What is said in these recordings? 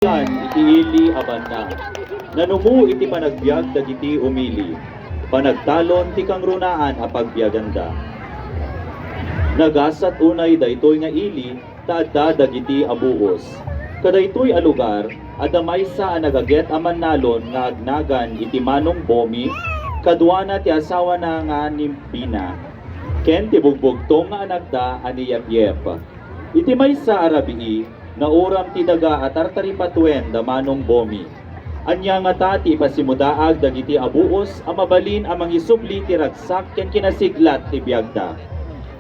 Yan iti abanda. Nanumu iti panagbiag dagiti umili. Panagtalon ti kang runaan a pagbiaganda. Nagasat unay daytoy nga ili taadda dagiti abuos. Kadaytoy a lugar adamay sa nagaget a mannalon nga agnagan iti manong bomi kadwana ti asawa na nga nimpina. Ken ti bugbugtong nga anagda ani Yep. Iti maysa a rabii na uram ti daga at artaripatuen da manong bomi. Anya nga tati pasimudaag dagiti abuos a mabalin a mangisubli ti ragsak ken kinasiglat ti biagda.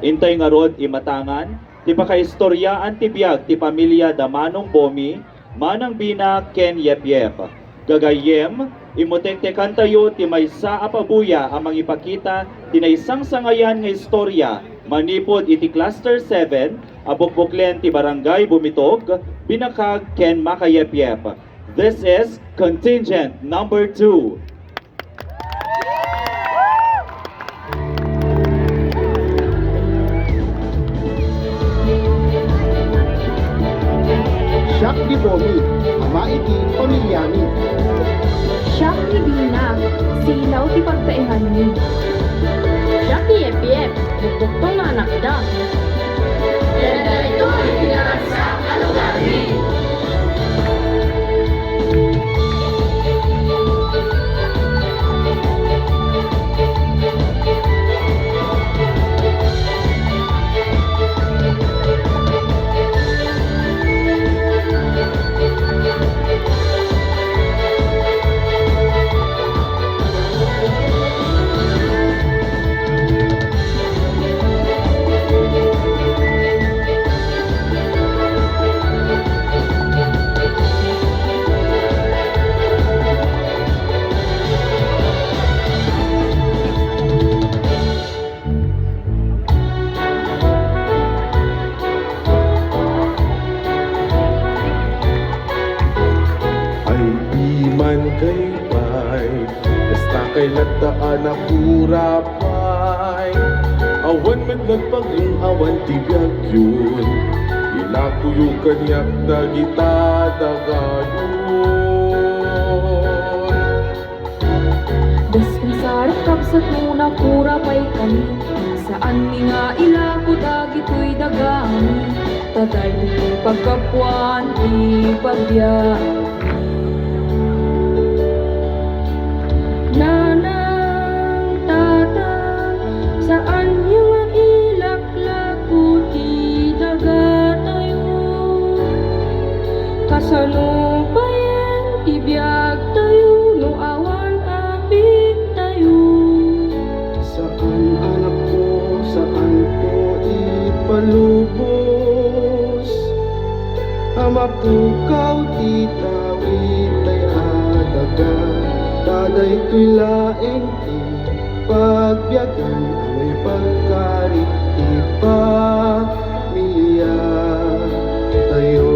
Intay nga rod imatangan ti pakaistoryaan ti biag ti pamilya da manong bomi, manang bina ken Yep. Gagayem, imutengtekan tayo ti maysa a pabuya a mangipakita ti naisang sangayan nga istorya manipod iti Cluster 7, abukbuklen ti Barangay Bumitog, Binakag, ken Makayep. This is contingent number 2. Siyak di Bomi, ama iti pamilyani. Siyak ni Bina, silaw ti pagtaihan ni. Siyak ni Yep, buktong na anak da. Ganda ito ay pinaragsak ang lugar ni. Kay bay, basta kay lataan na kurapay. Awan maglagpag yung awan tibiyag yun. Ilakuyo kanyak na gita dagayon. Daskan sarap kapsat muna kurapay kami. Saan ni nga ilakot agito'y dagami. Tatay dito'y pagkapuan ipagbiag. Nanang, tatang, saan yung ilaklako ti daga tayo? Kasalupayan, ibiyag tayo, no awan abig tayo. Saan anak ko, saan ko ipalubos? Ama pukaw ti tawid tay adaga. Taday ko'y laeng ti pagbiagan, may pagkarit ti pamilya tayo.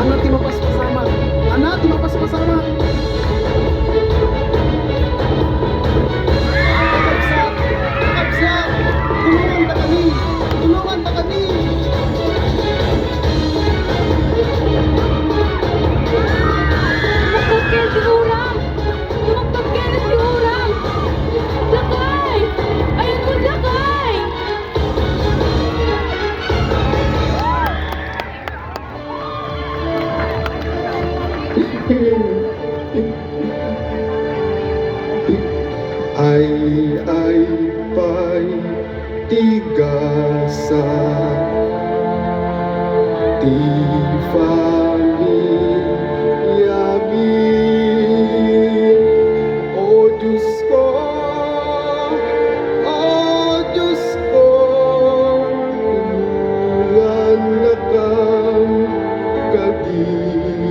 Anak, timapas pasama! Anak, timapas pasama! Kapsat! Kapsat! Tulungan ta kami! Tulungan ta kami! Tumakbagkel ti uram! Tumakbagkel ti uram! Lakay! Ayan mo lakay! Ay pa'y tigasa ti pamilya mi. O Diyos ko, tulungan na kang kagig.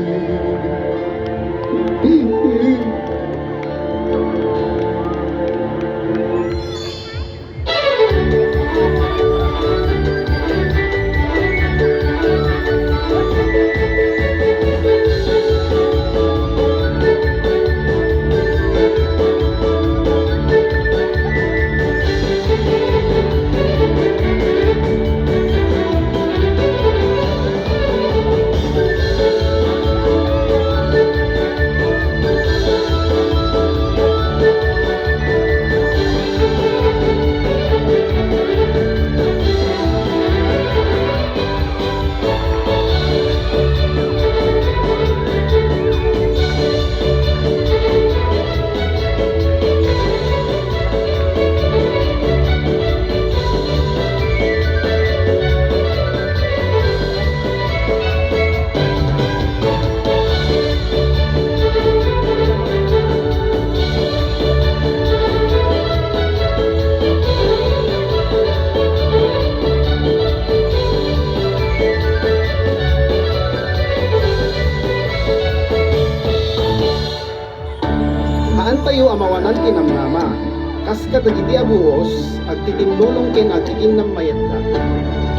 tayo amawanan kinamnama. Kas kadagiti abuos, agtitinulong kin agtikin ng mayanda.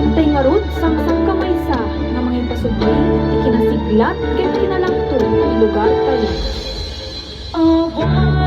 Intay nga rod, sang kamay sa, nga mga impasubay, ikinasiglat, kaya kinalangto, ilugar tayo. Awan